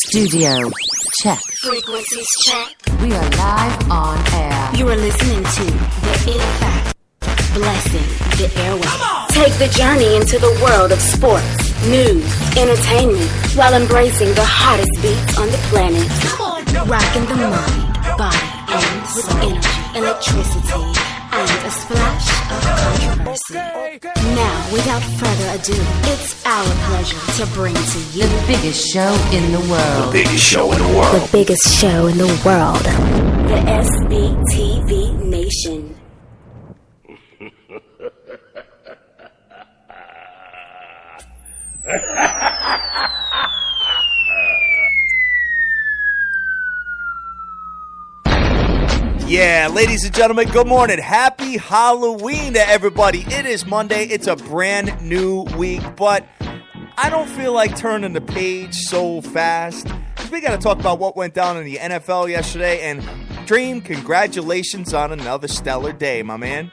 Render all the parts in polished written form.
Studio check. Frequencies check. We are live on air. You are listening to the In Fact Blessing the Airwaves. Take the journey into the world of sports, news, entertainment, while embracing the hottest beats on the planet. Rocking the mind, body, and with energy, electricity, and a splash of controversy. Now, without further ado, it's our pleasure to bring to you The biggest show in the world. The biggest show in the world. the biggest show in the world, the SBTV Nation. Yeah, ladies and gentlemen, good morning. Happy Halloween to everybody. It is Monday. It's a brand new week, but I don't feel like turning the page so fast because we got to talk about what went down in the NFL yesterday. And Dream, congratulations on another stellar day, my man.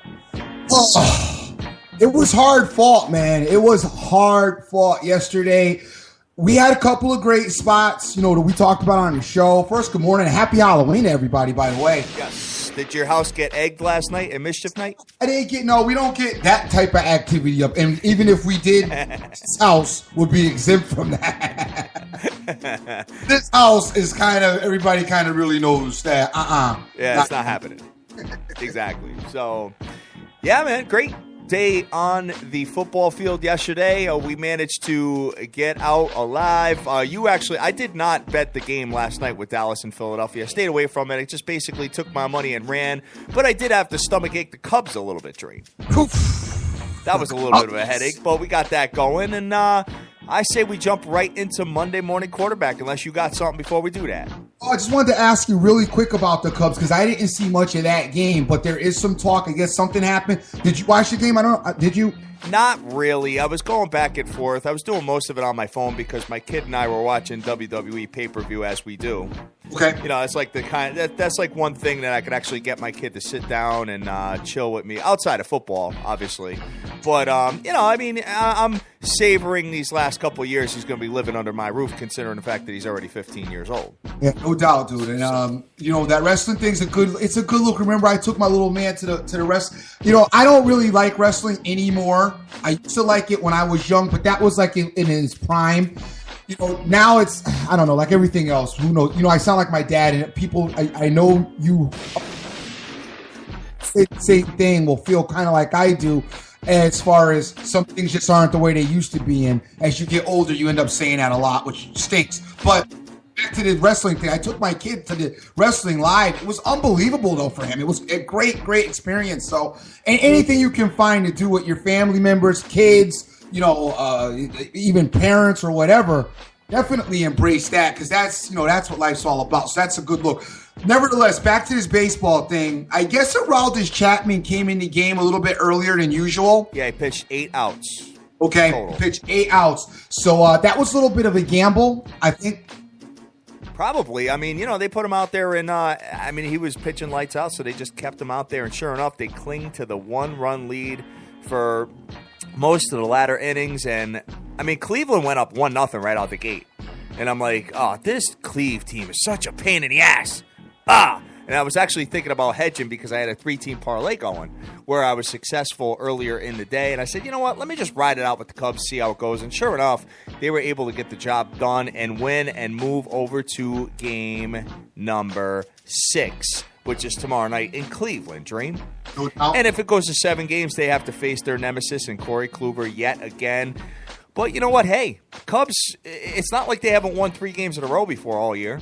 It was hard fought, man. It was hard fought yesterday. We had a couple of great spots, that we talked about on the show. First, good morning. Happy Halloween to everybody, by the way. Yes. Did your house get egged last night at Mischief Night? We don't get that type of activity up. And even if we did, this house would be exempt from that. This house is everybody really knows that, Yeah, it's not happening. Exactly. So, yeah, man, great day on the football field yesterday. We managed to get out alive. I did not bet the game last night with Dallas and Philadelphia. I stayed away from it. I just basically took my money and ran. But I did have to stomachache the Cubs a little bit, Dre. That was a little bit of a headache, but we got that going. And I say we jump right into Monday morning quarterback, unless you got something before we do that. I just wanted to ask you really quick about the Cubs because I didn't see much of that game, but there is some talk. I guess something happened. Did you watch the game? I don't know. Did you? Not really. I was going back and forth. I was doing most of it on my phone because my kid and I were watching WWE pay-per-view as we do. Okay. It's like that's like one thing that I could actually get my kid to sit down and chill with me outside of football, obviously. But I'm savoring these last couple of years he's going to be living under my roof, considering the fact that he's already 15 years old. Yeah, no doubt, dude. And that wrestling thing's a good look. Remember, I took my little man to the wrestling. I don't really like wrestling anymore. I used to like it when I was young, but that was like in his prime. Now it's, I don't know, like everything else. Who knows? I sound like my dad, and people, I know you say the same thing will feel kind of like I do. As far as some things just aren't the way they used to be, and as you get older, you end up saying that a lot, which stinks. But back to the wrestling thing, I took my kid to the wrestling live. It was unbelievable, though, for him. It was a great experience. So, and anything you can find to do with your family members, kids, even parents or whatever, definitely embrace that because that's what life's all about. So that's a good look. Nevertheless, back to this baseball thing. I guess Aroldis Chapman came in the game a little bit earlier than usual. Yeah, he pitched 8 outs. Okay, total. He pitched 8 outs. So that was a little bit of a gamble, I think. Probably. They put him out there and, he was pitching lights out, so they just kept him out there. And sure enough, they cling to the 1-run lead for most of the latter innings. And, Cleveland went up 1-0 right out the gate. And I'm like, oh, this Cleve team is such a pain in the ass. And I was actually thinking about hedging because I had a 3-team parlay going where I was successful earlier in the day. And I said, you know what, let me just ride it out with the Cubs, see how it goes. And sure enough, they were able to get the job done and win and move over to game number 6, which is tomorrow night in Cleveland, Dream. And if it goes to 7 games, they have to face their nemesis in Corey Kluber yet again. But you know what? Hey, Cubs, it's not like they haven't won 3 games in a row before all year.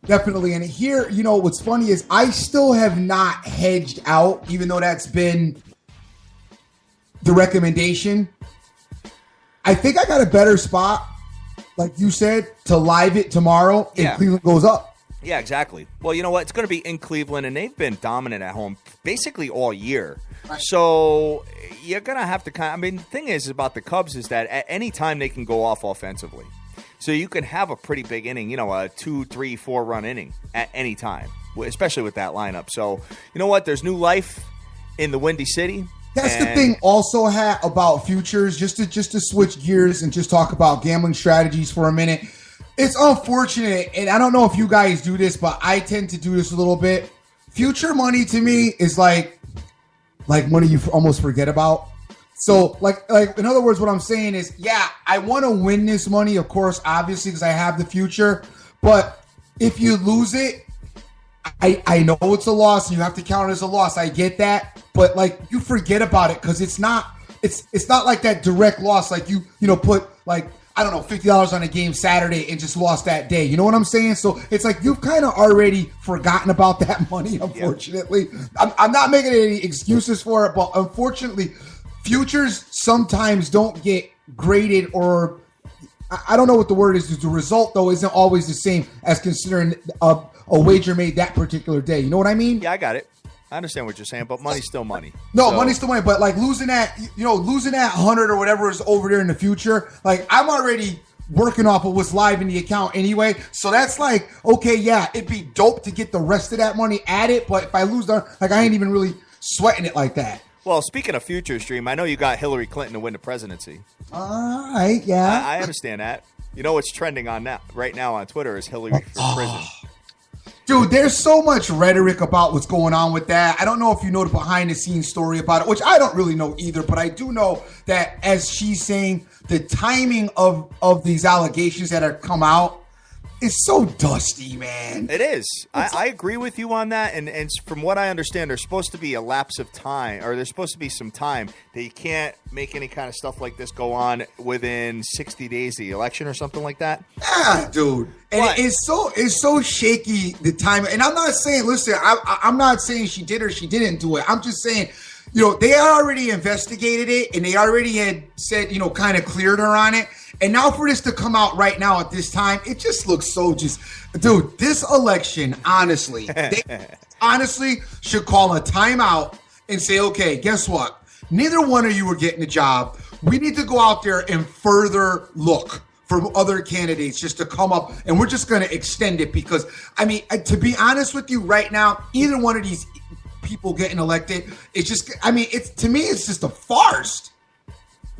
Definitely. And here, what's funny is I still have not hedged out, even though that's been the recommendation. I think I got a better spot, like you said, to live it tomorrow if Cleveland goes up. Yeah, exactly. Well, you know what? It's going to be in Cleveland, and they've been dominant at home basically all year. Right. So you're going to have to the thing is about the Cubs is that at any time they can go off offensively. So you can have a pretty big inning, a 2, 3, 4 run inning at any time, especially with that lineup. So you know what? There's new life in the Windy City. That's the thing also about futures, just to switch gears and just talk about gambling strategies for a minute. It's unfortunate, and I don't know if you guys do this, but I tend to do this a little bit. Future money to me is like money you almost forget about. So, like in other words, what I'm saying is, yeah, I want to win this money, of course, obviously, because I have the future. But if you lose it, I know it's a loss, and you have to count it as a loss. I get that, but like you forget about it because it's not like that direct loss. Like you put like, I don't know, $50 on a game Saturday and just lost that day. You know what I'm saying? So it's like you've kind of already forgotten about that money, unfortunately. Yep. I'm not making any excuses for it, but unfortunately, futures sometimes don't get graded, or I don't know what the word is. The result, though, isn't always the same as considering a wager made that particular day. You know what I mean? Yeah, I got it. I understand what you're saying, but money's still money. No, money's still money, but like losing that 100 or whatever is over there in the future, like I'm already working off of what's live in the account anyway. So that's like, okay, yeah, it'd be dope to get the rest of that money added, but if I lose that, like I ain't even really sweating it like that. Well, speaking of futures, Dream, I know you got Hillary Clinton to win the presidency. All right, yeah. I understand that. You know what's trending on that right now on Twitter is Hillary for prison. Dude, there's so much rhetoric about what's going on with that. I don't know if you know the behind-the-scenes story about it, which I don't really know either, but I do know that, as she's saying, the timing of these allegations that have come out is so dusty, man. It is. I agree with you on that, and from what I understand, there's supposed to be a lapse of time, or there's supposed to be some time that you can't make any kind of stuff like this go on within 60 days of the election or something like that. Yeah, dude. And it's so shaky, the time. And I'm not saying, listen, I'm not saying she did or she didn't do it. I'm just saying, they already investigated it, and they already had said, kind of cleared her on it. And now for this to come out right now at this time, it just looks so dude, this election, honestly, they honestly should call a timeout and say, okay, guess what? Neither one of you are getting a job. We need to go out there and further look for other candidates just to come up, and we're just going to extend it because, I mean, to be honest with you right now, either one of these people getting elected, it's just, I mean, to me, it's just a farce.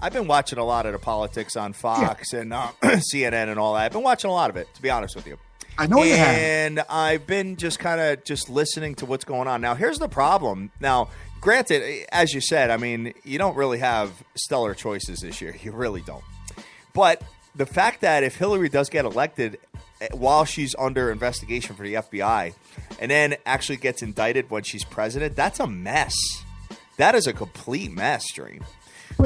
I've been watching a lot of the politics on Fox and CNN and all that. I've been watching a lot of it, to be honest with you. I know you have. And I've been just kind of just listening to what's going on. Now, here's the problem. Now, granted, as you said, I mean, you don't really have stellar choices this year. You really don't. But the fact that if Hillary does get elected while she's under investigation for the FBI and then actually gets indicted when she's president, that's a mess. That is a complete mess, Dream.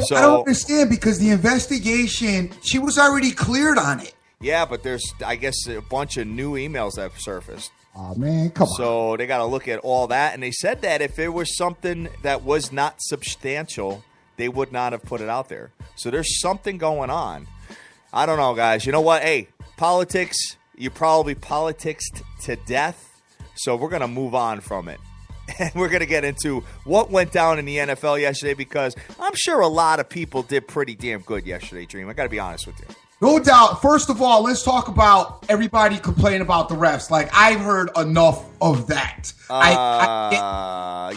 So, I don't understand because the investigation, she was already cleared on it. Yeah, but there's, I guess, a bunch of new emails that have surfaced. Oh, man, come on. So they got to look at all that. And they said that if it was something that was not substantial, they would not have put it out there. So there's something going on. I don't know, guys. You know what? Hey, politics, you probably politicsed to death. So we're going to move on from it. And we're going to get into what went down in the NFL yesterday because I'm sure a lot of people did pretty damn good yesterday, Dream. I got to be honest with you. No doubt. First of all, let's talk about everybody complaining about the refs. Like, I've heard enough of that.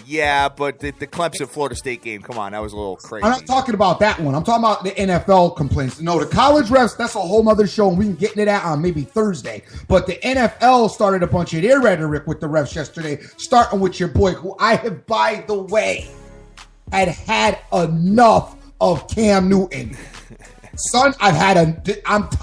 Yeah, but the Clemson-Florida State game, come on, that was a little crazy. I'm not talking about that one. I'm talking about the NFL complaints. No, the college refs, that's a whole nother show, and we can get into that on maybe Thursday. But the NFL started a bunch of their rhetoric with the refs yesterday, starting with your boy, who I have, by the way, had enough of Cam Newton. Son, I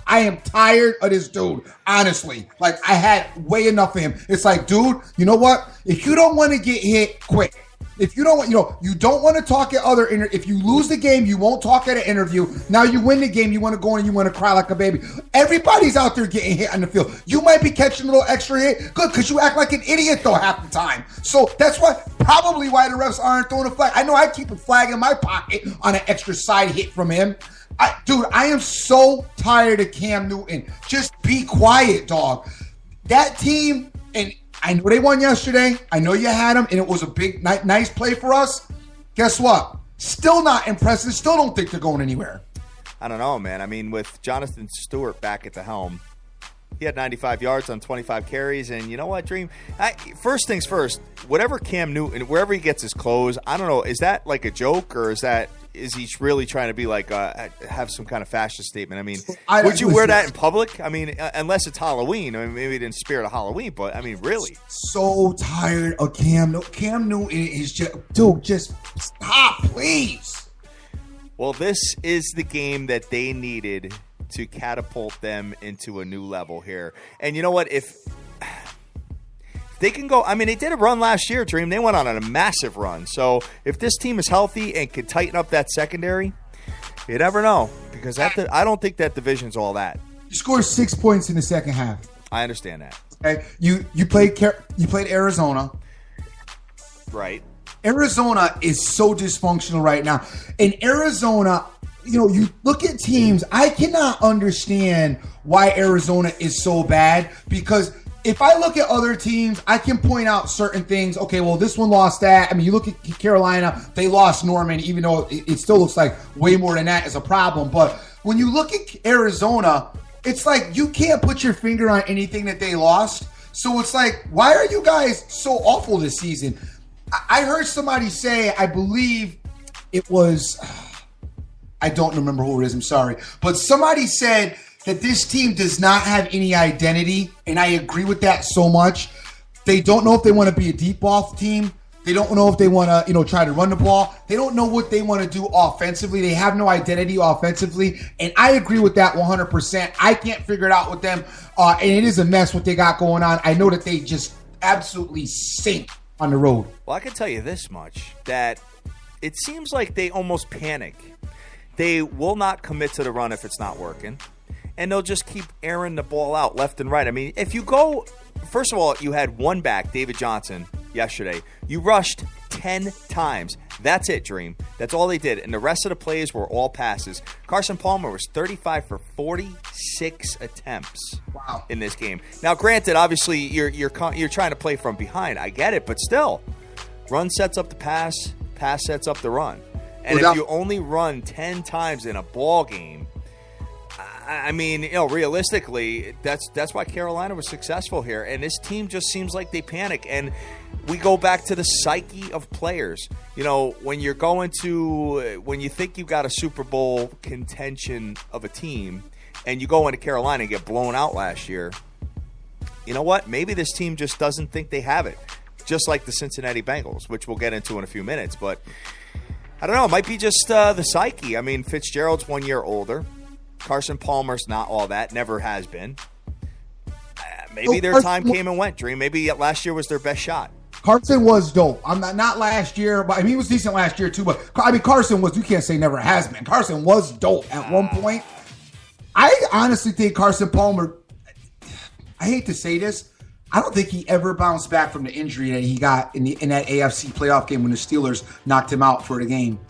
am tired of this dude. Honestly, like I had way enough of him. It's like, dude, you know what? If you don't want to get hit, quit. If you don't want, you don't want to talk at other if you lose the game, you won't talk at an interview. Now you win the game, you want to go in and you want to cry like a baby. Everybody's out there getting hit on the field. You might be catching a little extra hit. Good, because you act like an idiot though half the time. So that's probably why the refs aren't throwing a flag. I know I keep a flag in my pocket on an extra side hit from him. Dude, I am so tired of Cam Newton. Just be quiet, dog. That team, and I know they won yesterday. I know you had them, and it was a big, nice play for us. Guess what? Still not impressive. Still don't think they're going anywhere. I don't know, man. I mean, with Jonathan Stewart back at the helm, He had 95 yards on 25 carries. And you know what, Dream? First things first, whatever Cam Newton, wherever he gets his clothes, I don't know, is that like a joke or is he really trying to be like have some kind of fashion statement? I mean, would you wear that in public? I mean, unless it's Halloween. I mean, maybe in spirit of Halloween, but I mean, really. So tired of Cam Newton. Cam Newton is just stop, please. Well, this is the game that they needed to catapult them into a new level here. And you know what? If they can go, I mean, they did a run last year, Dream. They went on a massive run. So if this team is healthy and can tighten up that secondary, you never know. Because I don't think that division's all that. You scored 6 points in the second half. I understand that. Okay, you played Arizona. Right. Arizona is so dysfunctional right now. In Arizona, you look at teams, I cannot understand why Arizona is so bad because if I look at other teams, I can point out certain things. Okay, well, this one lost that. I mean, you look at Carolina, they lost Norman, even though it still looks like way more than that is a problem. But when you look at Arizona, it's like you can't put your finger on anything that they lost. So it's like, why are you guys so awful this season? I heard somebody say, I believe it was, I don't remember who it is, I'm sorry. But somebody said that this team does not have any identity, and I agree with that so much. They don't know if they want to be a deep ball team. They don't know if they want to, try to run the ball. They don't know what they want to do offensively. They have no identity offensively, and I agree with that 100%. I can't figure it out with them, and it is a mess what they got going on. I know that they just absolutely sink on the road. Well, I can tell you this much, that it seems like they almost panic. They will not commit to the run if it's not working, and they'll just keep airing the ball out left and right. I mean, if you go, first of all, you had one back, David Johnson, yesterday. You rushed 10 times. That's it, Dream. That's all they did, and the rest of the plays were all passes. Carson Palmer was 35 for 46 attempts in this game. Now, granted, obviously, you're trying to play from behind. I get it, but still, run sets up the pass, pass sets up the run. And if you only run 10 times in a ball game, I mean, realistically, that's why Carolina was successful here. And this team just seems like they panic. And we go back to the psyche of players. When you think you got a Super Bowl contention of a team and you go into Carolina and get blown out last year, you know what? Maybe this team just doesn't think they have it. Just like the Cincinnati Bengals, which we'll get into in a few minutes. But I don't know. It might be just the psyche. I mean, Fitzgerald's 1 year older. Carson Palmer's not all that. Never has been. Maybe their time came and went, Dream. Maybe last year was their best shot. Carson was dope. I'm not last year, but I mean, he was decent last year too. But I mean, Carson was, you can't say never has been. Carson was dope at one point. I honestly think Carson Palmer, I hate to say this, I don't think he ever bounced back from the injury that he got in that AFC playoff game when the Steelers knocked him out for the game.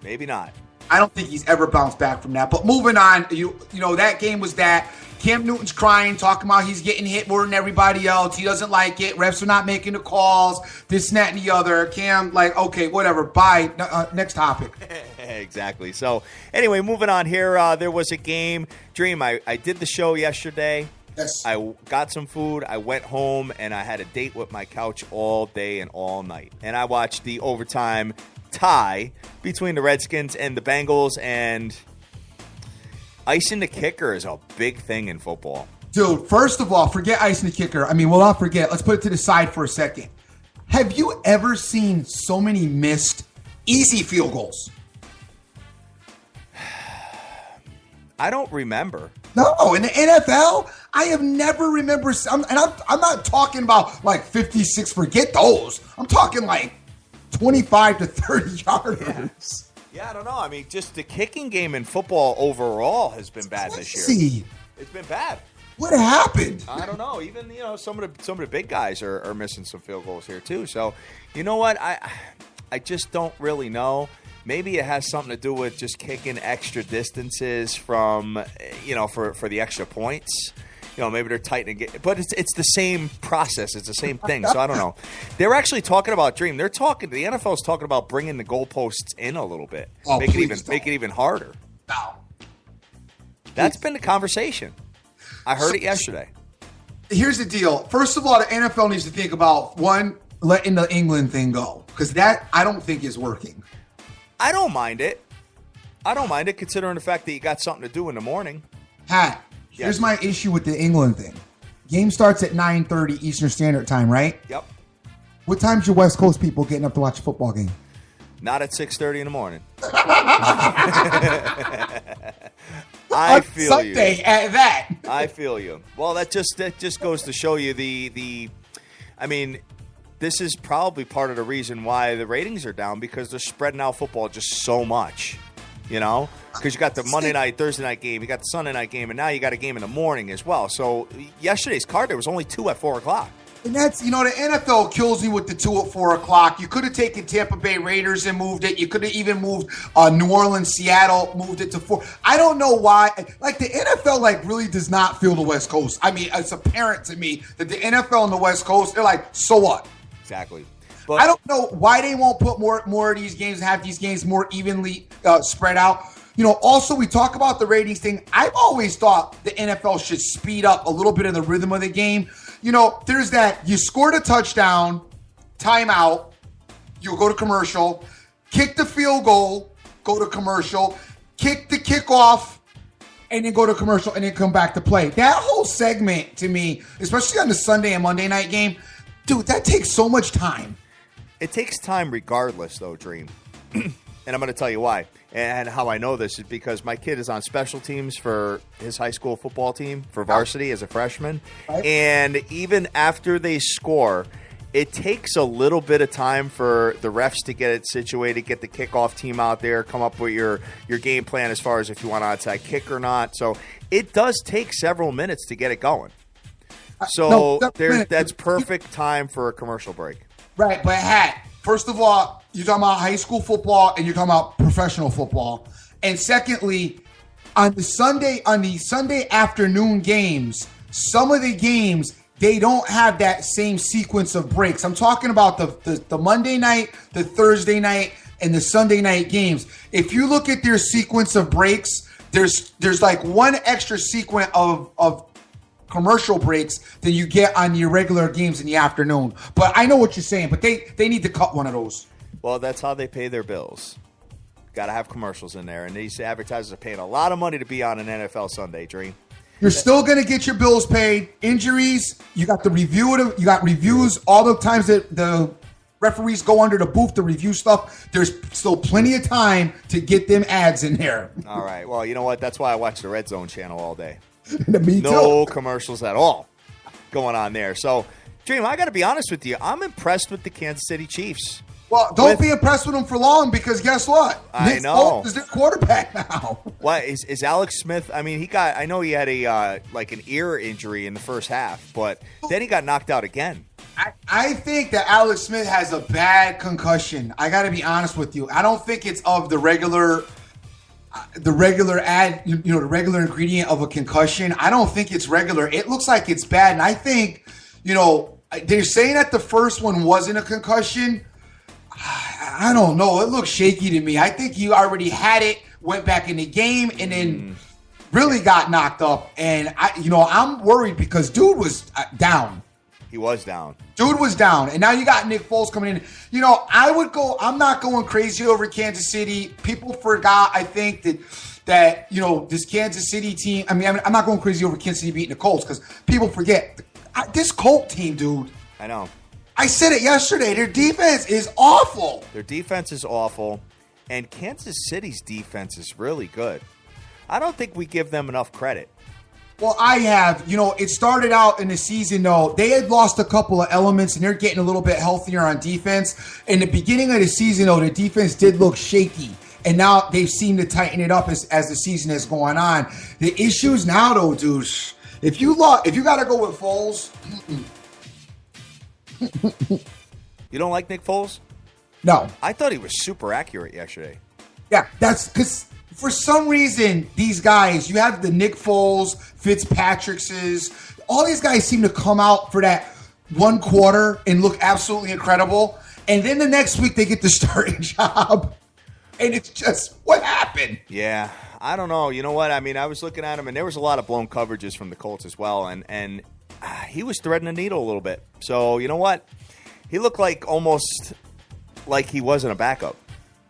Maybe not. I don't think he's ever bounced back from that. But moving on, you know, that game was that. Cam Newton's crying, talking about he's getting hit more than everybody else. He doesn't like it. Refs are not making the calls. This, and that, and the other. Cam, like, okay, whatever. Bye. Next topic. Exactly. So, anyway, moving on here. There was a game. Dream, I did the show yesterday. Yes. I got some food. I went home, and I had a date with my couch all day and all night. And I watched the overtime tie between the Redskins and the Bengals, and icing the kicker is a big thing in football. Dude, first of all, forget icing the kicker. I mean, well, I'll forget. Let's put it to the side for a second. Have you ever seen so many missed easy field goals? I don't remember. No, in the NFL, I have never remembered. I'm not talking about like 56. Forget those. I'm talking like 25 to 30 yarders. Yeah, I don't know. I mean, just the kicking game in football overall has been bad this year. It's been bad. What happened? I don't know. Even some of the big guys are missing some field goals here too. So, you know what? I just don't really know. Maybe it has something to do with just kicking extra distances from, for the extra points. Maybe they're tightening it. But it's the same process. It's the same thing. So I don't know. They're actually talking about, Dream. The NFL is talking about bringing the goalposts in a little bit. Oh, make it even harder. No. That's been the conversation. I heard it yesterday. here's the deal. First of all, the NFL needs to think about, one, letting the England thing go. Because that, I don't think, is working. I don't mind it. Considering the fact that you got something to do in the morning. Hat, here's my issue with the England thing. Game starts at 9:30 Eastern Standard Time, right? Yep. What time's your West Coast people getting up to watch a football game? Not at 6:30 in the morning. I feel Sunday you. at that. I feel you. Well, that just goes to show you I mean, this is probably part of the reason why the ratings are down, because they're spreading out football just so much, because you got the Monday night, Thursday night game, you got the Sunday night game, and now you got a game in the morning as well. So yesterday's card, there was only 2 at 4 o'clock. And that's, the NFL kills me with the 2 at 4 o'clock. You could have taken Tampa Bay Raiders and moved it. You could have even moved New Orleans, Seattle, moved it to 4. I don't know why. Like, the NFL, really does not feel the West Coast. I mean, it's apparent to me that the NFL and the West Coast, they're like, so what? Exactly. But I don't know why they won't put more of these games, have these games more evenly spread out. Also, we talk about the ratings thing. I've always thought the NFL should speed up a little bit of the rhythm of the game. There's that, you scored a touchdown, timeout, you go to commercial, kick the field goal, go to commercial, kick the kickoff, and then go to commercial, and then come back to play. That whole segment, to me, especially on the Sunday and Monday night game, dude, that takes so much time. it takes time regardless, though, Dream. And I'm going to tell you why. And how I know this is because my kid is on special teams for his high school football team for varsity as a freshman. Right. And even after they score, it takes a little bit of time for the refs to get it situated, get the kickoff team out there, come up with your game plan as far as if you want onside kick or not. So it does take several minutes to get it going. So that's perfect time for a commercial break. Right, but first of all, you're talking about high school football and you're talking about professional football. And secondly, on the Sunday afternoon games, some of the games, they don't have that same sequence of breaks. I'm talking about the Monday night, the Thursday night, and the Sunday night games. If you look at their sequence of breaks, there's like one extra sequence of commercial breaks than you get on your regular games in the afternoon. But I know what you're saying, but they need to cut one of those. Well, that's how they pay their bills. Got to have commercials in there. And these advertisers are paying a lot of money to be on an NFL Sunday, Dream. You're still going to get your bills paid. Injuries, you got the review. You got reviews all the times that the referees go under the booth to review stuff. There's still plenty of time to get them ads in there. All right. Well, you know what? That's why I watch the Red Zone channel all day. Me no too. commercials at all going on there. So, Dream, I got to be honest with you. I'm impressed with the Kansas City Chiefs. Well, don't be impressed with them for long because guess what? I know. Nick Foles is their quarterback now. What is Alex Smith? I mean, I know he had a an ear injury in the first half, but then he got knocked out again. I think that Alex Smith has a bad concussion. I got to be honest with you. I don't think it's of the regular the regular ingredient of a concussion. I don't think it's regular. It looks like it's bad. And I think, they're saying that the first one wasn't a concussion. I don't know. It looks shaky to me. I think he already had it, went back in the game, and then really got knocked up. And I'm worried because dude was down. He was down. Dude was down. And now you got Nick Foles coming in. I'm not going crazy over Kansas City. People forgot, I think, that this Kansas City team, I'm not going crazy over Kansas City beating the Colts because people forget. This Colt team, dude. I know. I said it yesterday. Their defense is awful. Their defense is awful. And Kansas City's defense is really good. I don't think we give them enough credit. Well, I have. It started out in the season, though. They had lost a couple of elements, and they're getting a little bit healthier on defense. In the beginning of the season, though, the defense did look shaky. And now they've seemed to tighten it up as the season is going on. The issues now, though, dude, if you got to go with Foles. You don't like Nick Foles? No. I thought he was super accurate yesterday. Yeah, that's because for some reason, these guys, you have the Nick Foles, Fitzpatrick's, all these guys seem to come out for that one quarter and look absolutely incredible. And then the next week they get the starting job. And it's just, what happened? Yeah, I don't know. You know what? I mean, I was looking at him, and there was a lot of blown coverages from the Colts as well. And he was threading the needle a little bit. So, you know what? He looked like almost like he wasn't a backup.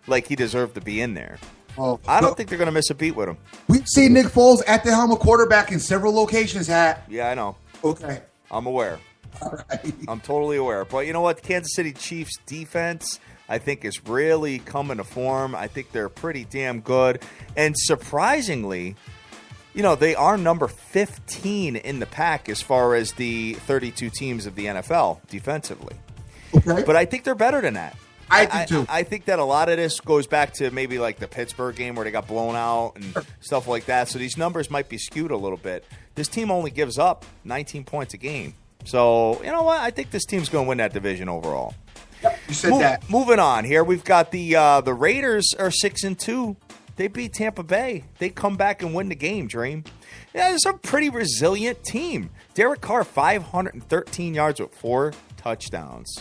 Like he deserved to be in there. Oh, I don't think they're going to miss a beat with him. We've seen Nick Foles at the helm of quarterback in several locations, Hat. Yeah, I know. Okay. I'm aware. All right. I'm totally aware. But you know what? The Kansas City Chiefs defense, I think, is really coming to form. I think they're pretty damn good. And surprisingly, you know, they are number 15 in the pack as far as the 32 teams of the NFL defensively. Okay. But I think they're better than that. I do too. I think that a lot of this goes back to maybe like the Pittsburgh game where they got blown out and stuff like that. So these numbers might be skewed a little bit. This team only gives up 19 points a game. So, you know what? I think this team's going to win that division overall. Yep, you said that. Moving on here, we've got the Raiders are 6-2. They beat Tampa Bay. They come back and win the game, Dream. Yeah, it's a pretty resilient team. Derek Carr, 513 yards with 4 touchdowns.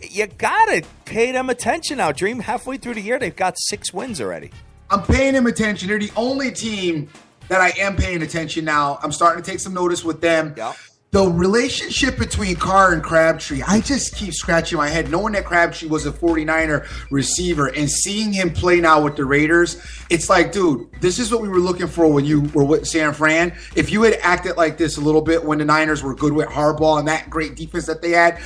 You got to pay them attention now, Dream. Halfway through the year, they've got 6 wins already. I'm paying them attention. They're the only team that I am paying attention now. I'm starting to take some notice with them. Yep. The relationship between Carr and Crabtree, I just keep scratching my head. Knowing that Crabtree was a 49er receiver and seeing him play now with the Raiders, it's like, dude, this is what we were looking for when you were with San Fran. If you had acted like this a little bit when the Niners were good with Harbaugh and that great defense that they had,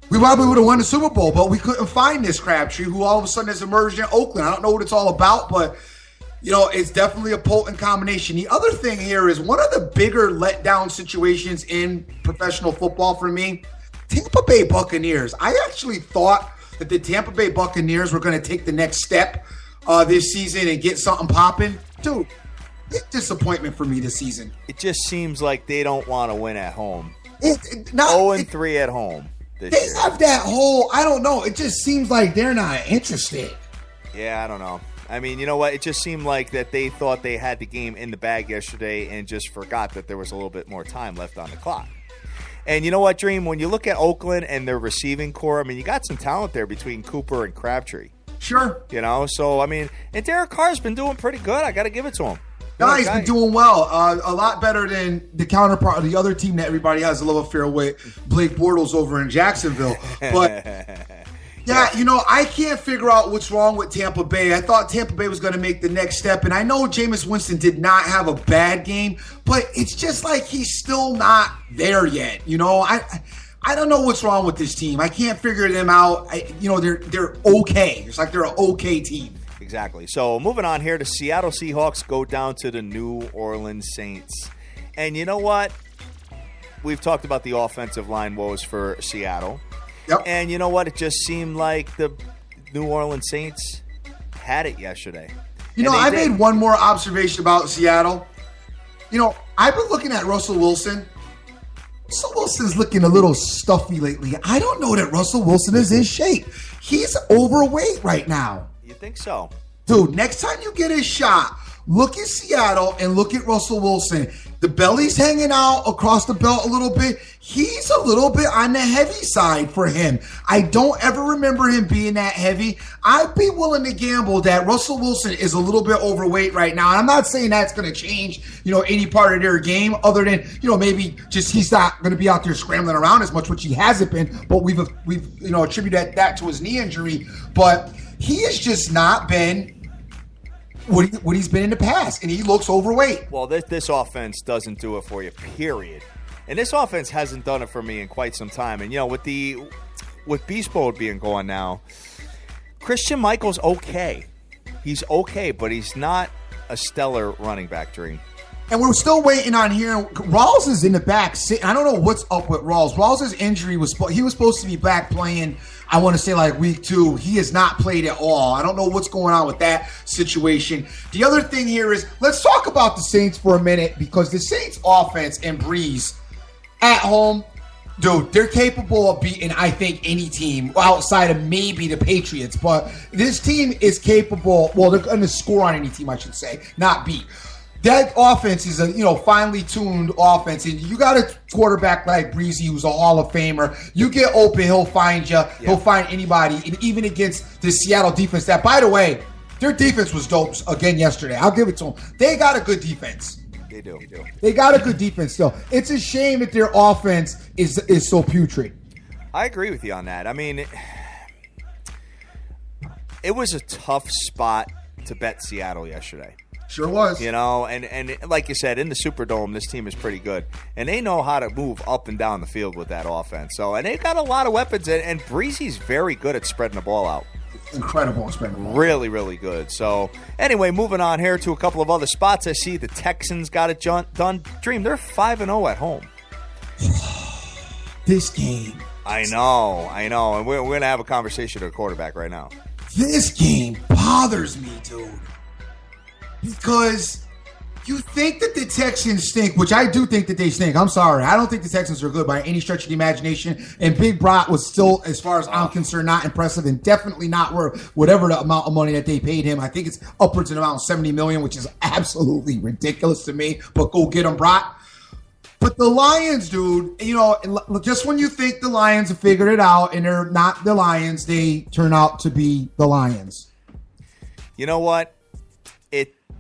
we probably would have won the Super Bowl, but we couldn't find this Crabtree who all of a sudden has emerged in Oakland. I don't know what it's all about, but you know, it's definitely a potent combination. The other thing here is one of the bigger letdown situations in professional football for me, Tampa Bay Buccaneers. I actually thought that the Tampa Bay Buccaneers were going to take the next step this season and get something popping. Dude, big disappointment for me this season. It just seems like they don't want to win at home. 0-3 at home. They have that whole, I don't know, it just seems like they're not interested. Yeah, I don't know. I mean, you know what? It just seemed like that they thought they had the game in the bag yesterday and just forgot that there was a little bit more time left on the clock. And you know what, Dream? When you look at Oakland and their receiving core, I mean, you got some talent there between Cooper and Crabtree. Sure. You know, so, I mean, and Derek Carr's been doing pretty good. I got to give it to him. No, he's been doing well. A lot better than the counterpart of the other team that everybody has a love affair with, Blake Bortles over in Jacksonville. But, yeah, you know, I can't figure out what's wrong with Tampa Bay. I thought Tampa Bay was going to make the next step. And I know Jameis Winston did not have a bad game, but it's just like he's still not there yet. You know, I don't know what's wrong with this team. I can't figure them out. They're okay. It's like they're an okay team. Exactly. So moving on here, the Seattle Seahawks go down to the New Orleans Saints. And you know what? We've talked about the offensive line woes for Seattle. Yep. And you know what? It just seemed like the New Orleans Saints had it yesterday. You know, I made one more observation about Seattle. You know, I've been looking at Russell Wilson. Russell Wilson's looking a little stuffy lately. I don't know that Russell Wilson is in shape. He's overweight right now. You think so? Dude, next time you get a shot, look at Seattle and look at Russell Wilson. The belly's hanging out across the belt a little bit. He's a little bit on the heavy side for him. I don't ever remember him being that heavy. I'd be willing to gamble that Russell Wilson is a little bit overweight right now. And I'm not saying that's going to change, you know, any part of their game other than, you know, maybe just he's not going to be out there scrambling around as much, which he hasn't been. But we've you know, attributed that to his knee injury. But he has just not been what he's been in the past, and he looks overweight. Well, this offense doesn't do it for you, period. And this offense hasn't done it for me in quite some time. And, you know, with Beast Mode being gone now, Christian Michael's okay. He's okay, but he's not a stellar running back, Dream. And we're still waiting on hearing. Rawls is in the back. I don't know what's up with Rawls. Rawls' injury he was supposed to be back playing, I want to say like week 2. He has not played at all. I don't know what's going on with that situation. The other thing here is, let's talk about the Saints for a minute, because the Saints offense and Breeze at home, dude, they're capable of beating, I think, any team outside of maybe the Patriots. But this team is capable. Well, they're going to score on any team, I should say, not beat. That offense is a, you know, finely tuned offense, and you got a quarterback like Breezy who's a Hall of Famer. You get open, he'll find you. Yeah. He'll find anybody, and even against the Seattle defense. That, by the way, their defense was dope again yesterday. I'll give it to them. They got a good defense. They do. They got a good defense still. It's a shame that their offense is so putrid. I agree with you on that. I mean, it was a tough spot to bet Seattle yesterday. Sure was. You know, and like you said, in the Superdome, this team is pretty good. And they know how to move up and down the field with that offense. So, and they've got a lot of weapons. And Breezy's very good at spreading the ball out. Incredible at spreading the ball. Really, really good. So, anyway, moving on here to a couple of other spots. I see the Texans got it done. Dream, they're 5-0 at home. This game. I know. And we're going to have a conversation with a quarterback right now. This game bothers me, dude. Because you think that the Texans stink, which I do think that they stink. I'm sorry. I don't think the Texans are good by any stretch of the imagination. And Big Brock was still, as far as I'm concerned, not impressive and definitely not worth whatever the amount of money that they paid him. I think it's upwards of around $70 million, which is absolutely ridiculous to me. But go get him, Brock. But the Lions, dude, you know, just when you think the Lions have figured it out and they're not the Lions, they turn out to be the Lions. You know what?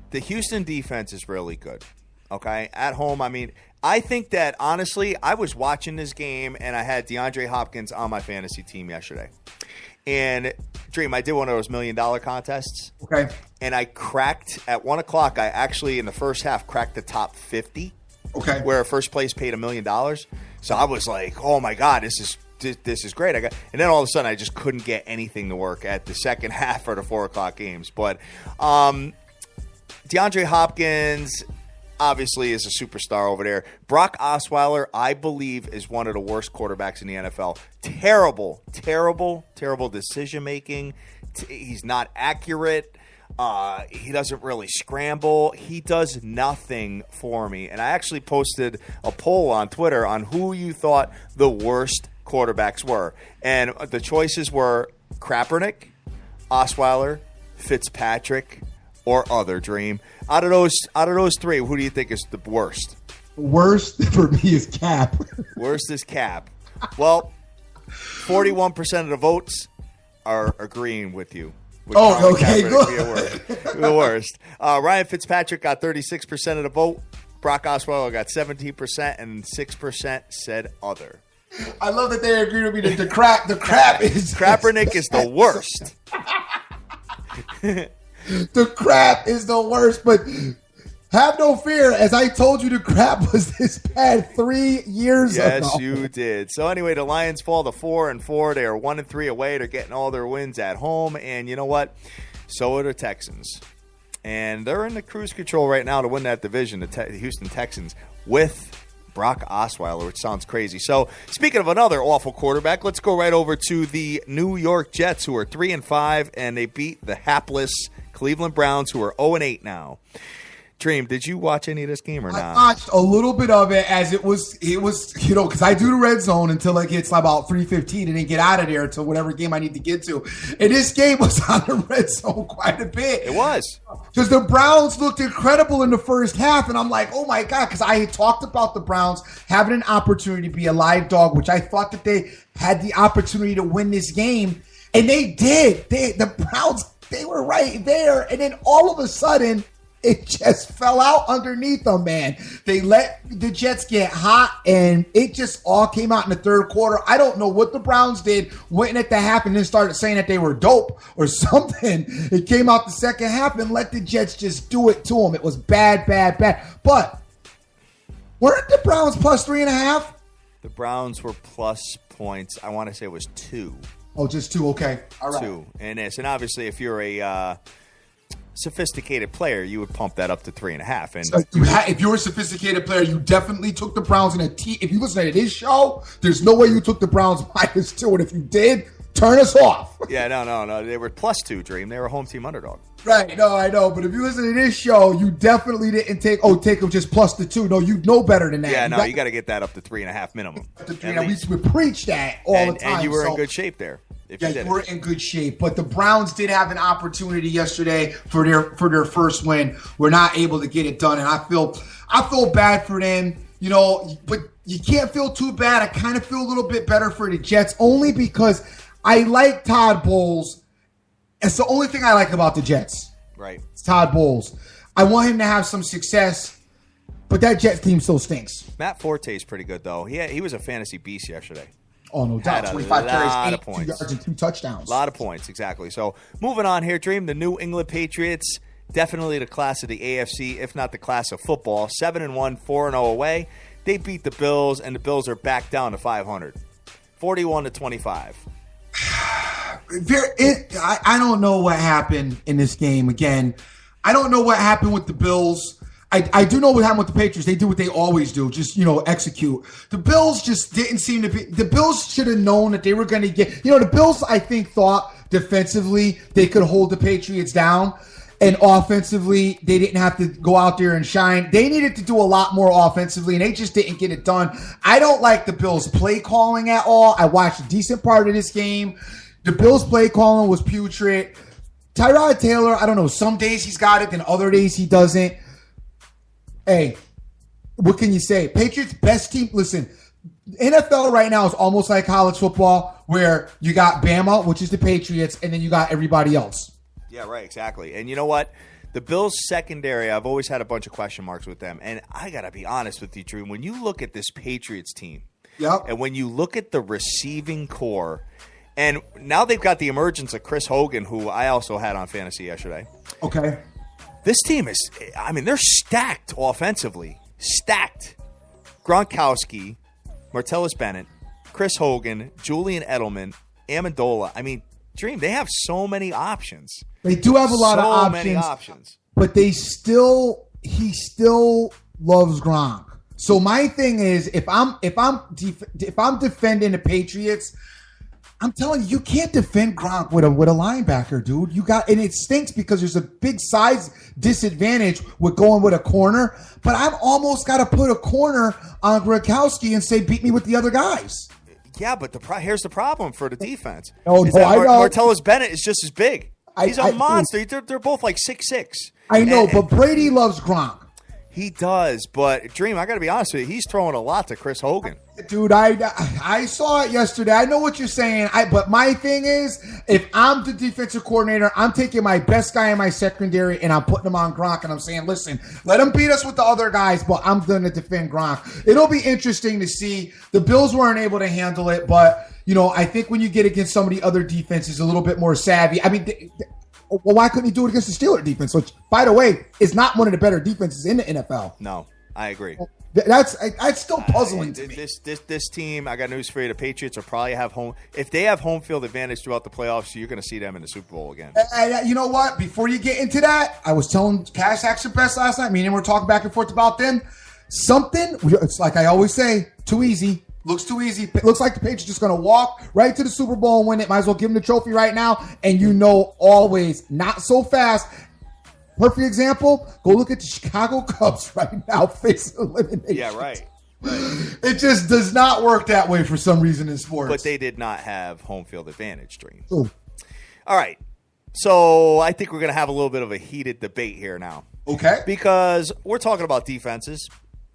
The Houston defense is really good, okay? At home, I mean, I think that, honestly, I was watching this game, and I had DeAndre Hopkins on my fantasy team yesterday. And, Dream, I did one of those $1 million contests. Okay. And I cracked, at 1 o'clock, I actually, in the first half, cracked the top 50. Okay. Where first place paid $1 million. So I was like, oh, my God, this is great. And then all of a sudden, I just couldn't get anything to work at the second half or the 4 o'clock games. But, DeAndre Hopkins obviously is a superstar over there. Brock Osweiler, I believe, is one of the worst quarterbacks in the NFL. Terrible decision-making. He's not accurate. He doesn't really scramble. He does nothing for me. And I actually posted a poll on Twitter on who you thought the worst quarterbacks were. And the choices were Kaepernick, Osweiler, Fitzpatrick, or other, Dream. Out of those three, who do you think is the worst? Worst for me is Cap. Worst is Cap. Well, 41% of the votes are agreeing with you. With Oh, okay, Kaepernick being the worst. Ryan Fitzpatrick got 36% of the vote. Brock Osweiler got 17%, and 6% said other. I love that they agree with me that the crap is Kaepernick is the worst. The crap is the worst, but have no fear. As I told you, the crap was this bad 3 years ago. Yes, you did. So anyway, the Lions fall to 4-4. They are 1-3 away. They're getting all their wins at home, and you know what? So are the Texans, and they're in the cruise control right now to win that division. The Houston Texans with Brock Osweiler, which sounds crazy. So speaking of another awful quarterback, let's go right over to the New York Jets, who are 3-5, and they beat the hapless Cleveland Browns, who are 0-8 now. Dream, did you watch any of this game or not? I watched a little bit of it as it was, you know, because I do the red zone until it gets about 3:15 and then get out of there to whatever game I need to get to. And this game was on the red zone quite a bit. It was. Because the Browns looked incredible in the first half, and I'm like, oh my God, because I had talked about the Browns having an opportunity to be a live dog, which I thought that they had the opportunity to win this game, and they did. The Browns, they were right there, and then all of a sudden, it just fell out underneath them, man. They let the Jets get hot, and it just all came out in the third quarter. I don't know what the Browns did, went in at the half and then started saying that they were dope or something. It came out the second half and let the Jets just do it to them. It was bad. But weren't the Browns plus 3.5? The Browns were plus points. I want to say it was 2. Oh, just 2. Okay. All right. 2 in this. And obviously, if you're a sophisticated player, you would pump that up to 3.5. And so if you're a sophisticated player, you definitely took the Browns in a T. If you listen to this show, there's no way you took the Browns minus 2. And if you did, turn us off. Yeah, no. They were plus 2, Dream. They were a home team underdog. Right. No, I know. But if you listen to this show, you definitely didn't take them just plus the 2. No, you know better than that. Yeah, you got to get that up to 3.5 minimum. We preach that all the time. And you were in good shape there. You were in good shape, but the Browns did have an opportunity yesterday for their first win. We're not able to get it done, and I feel bad for them, you know. But you can't feel too bad. I kind of feel a little bit better for the Jets, only because I like Todd Bowles. It's the only thing I like about the Jets. Right, it's Todd Bowles. I want him to have some success. But that Jets team still stinks. Matt Forte is pretty good, though. He was a fantasy beast yesterday. Oh, no doubt. 25 carries, 82 yards, and 2 touchdowns. A lot of points, exactly. So moving on here, Dream, the New England Patriots, definitely the class of the AFC, if not the class of football. 7-1, 4-0 away. They beat the Bills, and the Bills are back down to 500. 41-25. I don't know what happened in this game again. I don't know what happened with the Bills. I do know what happened with the Patriots. They do what they always do, just, execute. The Bills just didn't seem to be – the Bills should have known that they were going to get – the Bills, I think, thought defensively they could hold the Patriots down, and offensively they didn't have to go out there and shine. They needed to do a lot more offensively, and they just didn't get it done. I don't like the Bills' play calling at all. I watched a decent part of this game. The Bills' play calling was putrid. Tyrod Taylor, I don't know, some days he's got it, then other days he doesn't. Hey, what can you say? Patriots, best team. Listen, NFL right now is almost like college football where you got Bama, which is the Patriots, and then you got everybody else. Yeah, right, exactly. And you know what? The Bills' secondary, I've always had a bunch of question marks with them. And I got to be honest with you, Drew. When you look at this Patriots team, and when you look at the receiving core, and now they've got the emergence of Chris Hogan, who I also had on fantasy yesterday. Okay. This team is, they're stacked offensively. Stacked. Gronkowski, Martellus Bennett, Chris Hogan, Julian Edelman, Amendola. Dream, they have so many options. They do have a lot of options. So many options. But he still loves Gronk. So my thing is, if I'm defending the Patriots, I'm telling you can't defend Gronk with a linebacker, dude. And it stinks because there's a big size disadvantage with going with a corner. But I've almost got to put a corner on Gronkowski and say, beat me with the other guys. Yeah, but here's the problem for the defense. I know. Martellus Bennett is just as big. He's a monster. They're both like 6'6". I know, but Brady loves Gronk. He does, but Dream, I got to be honest with you, he's throwing a lot to Chris Hogan. Dude, I saw it yesterday. I know what you're saying. But my thing is, if I'm the defensive coordinator, I'm taking my best guy in my secondary and I'm putting him on Gronk and I'm saying, listen, let him beat us with the other guys, but I'm going to defend Gronk. It'll be interesting to see. The Bills weren't able to handle it, but I think when you get against some of the other defenses, a little bit more savvy. Well, why couldn't he do it against the Steelers defense? Which, by the way, is not one of the better defenses in the NFL. No, I agree. That's still puzzling to me. This team, I got news for you. The Patriots will probably have home. If they have home field advantage throughout the playoffs, you're going to see them in the Super Bowl again. You know what? Before you get into that, I was telling Cash Action Best last night. Me and him were talking back and forth about them. It's like I always say, too easy. Looks too easy. It looks like the Patriots just going to walk right to the Super Bowl and win it. Might as well give them the trophy right now. And always, not so fast. Perfect example, go look at the Chicago Cubs right now facing elimination. Yeah, right. It just does not work that way for some reason in sports. But they did not have home field advantage, Dream. Ooh. All right. So I think we're going to have a little bit of a heated debate here now. Okay. Because we're talking about defenses.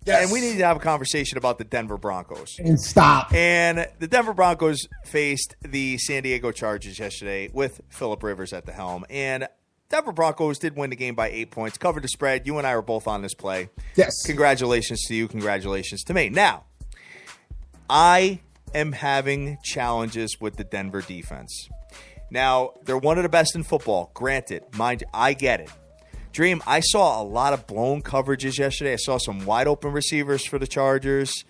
Yes. And we need to have a conversation about the Denver Broncos. And stop. And the Denver Broncos faced the San Diego Chargers yesterday with Phillip Rivers at the helm. And Denver Broncos did win the game by 8 points, covered the spread. You and I were both on this play. Yes. Congratulations to you. Congratulations to me. Now, I am having challenges with the Denver defense. Now, they're one of the best in football. Granted, mind you, I get it. Dream, I saw a lot of blown coverages yesterday. I saw some wide open receivers for the Chargers.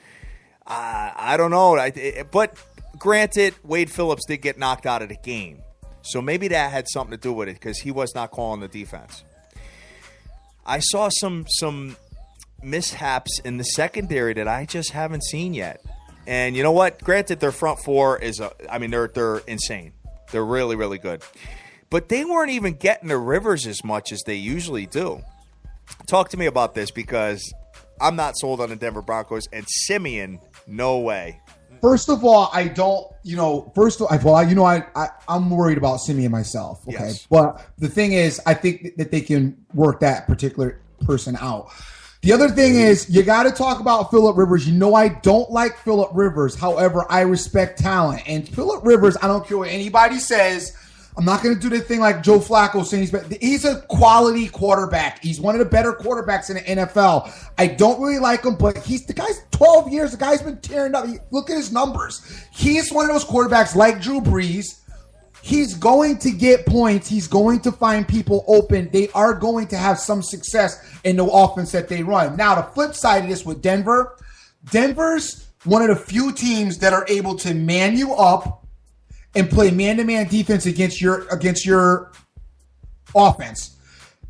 I don't know. But granted, Wade Phillips did get knocked out of the game. So maybe that had something to do with it because he was not calling the defense. I saw some mishaps in the secondary that I just haven't seen yet. And you know what? Granted, their front four is they're insane. They're really, really good. But they weren't even getting to Rivers as much as they usually do. Talk to me about this because I'm not sold on the Denver Broncos. And Simeon, no way. First of all, I'm worried about Simeon myself. Okay. Yes. But the thing is, I think that they can work that particular person out. The other thing is, you got to talk about Phillip Rivers. I don't like Phillip Rivers. However, I respect talent. And Phillip Rivers, I don't care what anybody says, I'm not going to do the thing like Joe Flacco saying he's a quality quarterback. He's one of the better quarterbacks in the NFL. I don't really like him, but the guy's 12 years. The guy's been tearing up. Look at his numbers. He's one of those quarterbacks like Drew Brees. He's going to get points. He's going to find people open. They are going to have some success in the offense that they run. Now, the flip side of this with Denver's one of the few teams that are able to man you up and play man-to-man defense against your offense.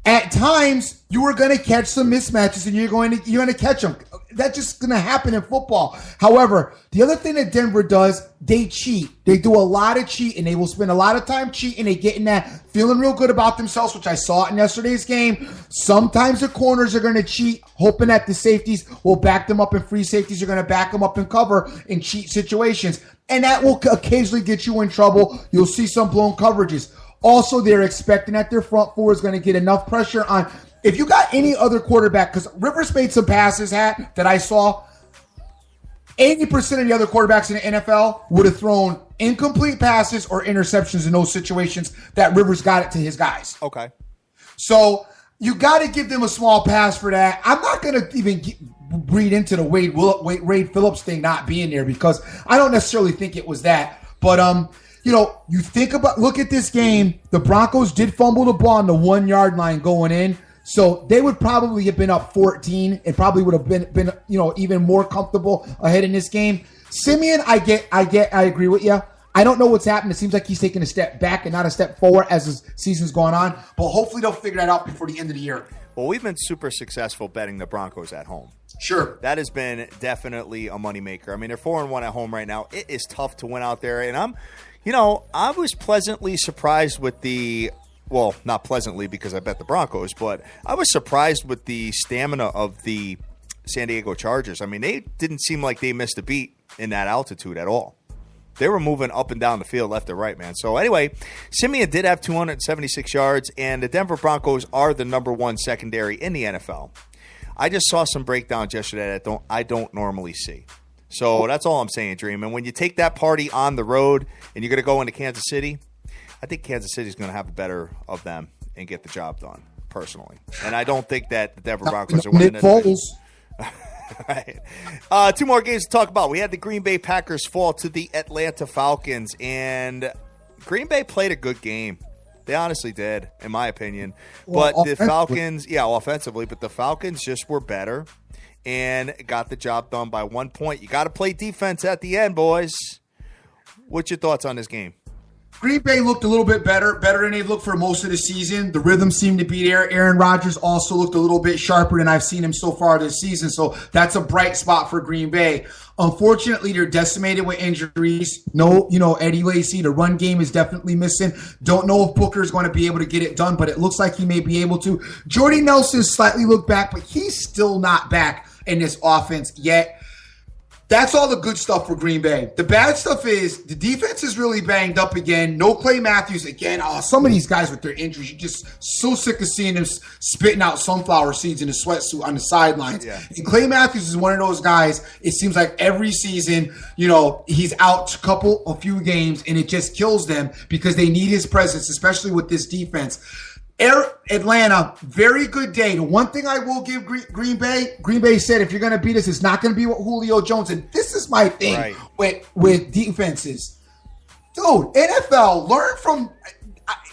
At times, you are going to catch some mismatches, and you're going to catch them. That's just going to happen in football. However, the other thing that Denver does, they cheat. They do a lot of cheating. They will spend a lot of time cheating. They get in that feeling real good about themselves, which I saw in yesterday's game. Sometimes the corners are going to cheat, hoping that the safeties will back them up, and free safeties are going to back them up and cover in cheat situations. And that will occasionally get you in trouble. You'll see some blown coverages. Also, they're expecting that their front four is going to get enough pressure on. If you got any other quarterback, because Rivers made some passes that I saw, 80% of the other quarterbacks in the NFL would have thrown incomplete passes or interceptions in those situations that Rivers got it to his guys. Okay. So you got to give them a small pass for that. I'm not going to even read into the Wade Phillips thing not being there because I don't necessarily think it was that. But, you look at this game. The Broncos did fumble the ball on the 1 yard line going in. So they would probably have been up 14 and probably would have been even more comfortable ahead in this game. Simeon, I agree with you. I don't know what's happened. It seems like he's taking a step back and not a step forward as his season's gone on. But hopefully they'll figure that out before the end of the year. Well, we've been super successful betting the Broncos at home. Sure. That has been definitely a moneymaker. I mean, they're 4-1 at home right now. It is tough to win out there. And I was pleasantly surprised with well, not pleasantly because I bet the Broncos, but I was surprised with the stamina of the San Diego Chargers. I mean, they didn't seem like they missed a beat in that altitude at all. They were moving up and down the field left and right, man. So anyway, Simeon did have 276 yards, and the Denver Broncos are the number one secondary in the NFL. I just saw some breakdowns yesterday that I don't normally see. So that's all I'm saying, Dream. And when you take that party on the road and you're going to go into Kansas City, I think Kansas City is going to have the better of them and get the job done, personally. And I don't think that the Denver Broncos are winning. Nick Foles. Right. Two more games to talk about. We had the Green Bay Packers fall to the Atlanta Falcons, and Green Bay played a good game. They honestly did, in my opinion. But the Falcons, offensively, but the Falcons just were better and got the job done by 1 point. You got to play defense at the end, boys. What's your thoughts on this game? Green Bay looked a little bit better than they've looked for most of the season. The rhythm seemed to be there. Aaron Rodgers also looked a little bit sharper than I've seen him so far this season. So that's a bright spot for Green Bay. Unfortunately, they're decimated with injuries. No, Eddie Lacy, the run game is definitely missing. Don't know if Booker is going to be able to get it done, but it looks like he may be able to. Jordy Nelson slightly looked back, but he's still not back in this offense yet. That's all the good stuff for Green Bay. The bad stuff is the defense is really banged up again. No Clay Matthews again. Oh, some of these guys with their injuries, you're just so sick of seeing them spitting out sunflower seeds in a sweatsuit on the sidelines. Yeah. And Clay Matthews is one of those guys, it seems like every season, he's out a few games, and it just kills them because they need his presence, especially with this defense. Atlanta, very good day. The one thing I will give Green Bay said, if you're going to beat us, it's not going to be with Julio Jones. And this is my thing with defenses. Dude, NFL, learn from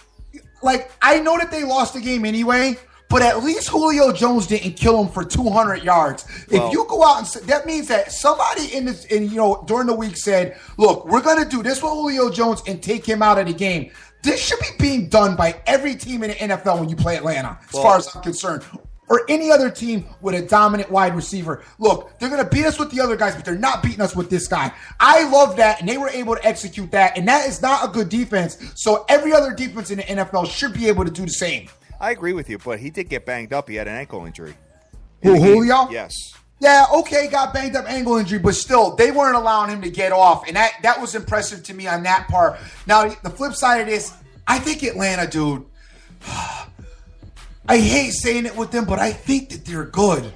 – I know that they lost the game anyway, but at least Julio Jones didn't kill him for 200 yards. Well, if you go out and say, that means that somebody during the week said, look, we're going to do this with Julio Jones and take him out of the game. This should be being done by every team in the NFL when you play Atlanta, as far as I'm concerned, or any other team with a dominant wide receiver. Look, they're going to beat us with the other guys, but they're not beating us with this guy. I love that, and they were able to execute that, and that is not a good defense. So every other defense in the NFL should be able to do the same. I agree with you, but he did get banged up. He had an ankle injury. Who, Julio? Yes. Yeah, okay, got banged up ankle injury, but still, they weren't allowing him to get off, and that was impressive to me on that part. Now, the flip side of this, I think Atlanta, dude, I hate saying it with them, but I think that they're good.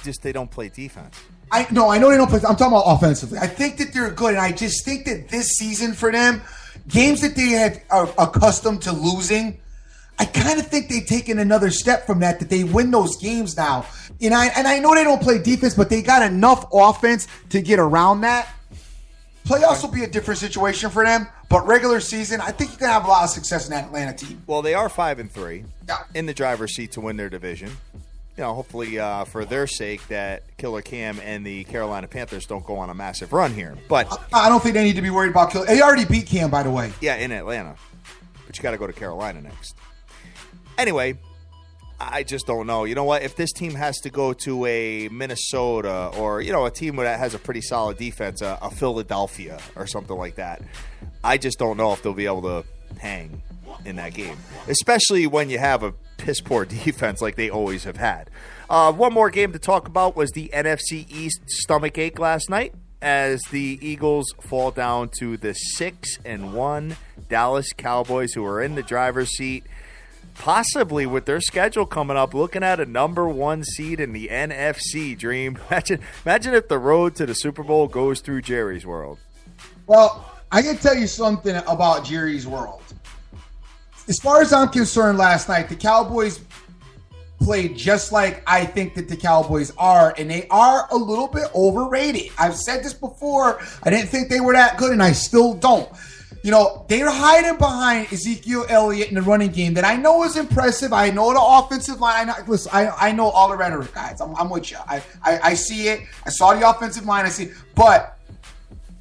Just they don't play defense. I know they don't play. I'm talking about offensively. I think that they're good, and I just think that this season for them, games that they are accustomed to losing, I kind of think they've taken another step from that they win those games now. And I know they don't play defense, but they got enough offense to get around that. Playoffs will be a different situation for them, but regular season, I think you can have a lot of success in that Atlanta team. Well, they are 5-3 Yeah. in the driver's seat to win their division. Hopefully for their sake that Killer Cam and the Carolina Panthers don't go on a massive run here. But I don't think they need to be worried about Killer. They already beat Cam, by the way. yeah, in Atlanta. But you got to go to Carolina next. Anyway, I just don't know. You know what? If this team has to go to a Minnesota or, a team that has a pretty solid defense, a Philadelphia or something like that, I just don't know if they'll be able to hang in that game, especially when you have a piss-poor defense like they always have had. One more game to talk about was the NFC East stomach ache last night as the Eagles fall down to the 6-1 Dallas Cowboys, who are in the driver's seat. Possibly with their schedule coming up, looking at a number 1 seed in the NFC. Dream. Imagine if the road to the Super Bowl goes through Jerry's world. Well, I can tell you something about Jerry's world. As far as I'm concerned, last night, the Cowboys played just like I think that the Cowboys are, and they are a little bit overrated. I've said this before. I didn't think they were that good, and I still don't. They're hiding behind Ezekiel Elliott in the running game that I know is impressive. I know the offensive line. I know all the rhetoric, guys. I'm with you. I see it. I saw the offensive line. I see it. But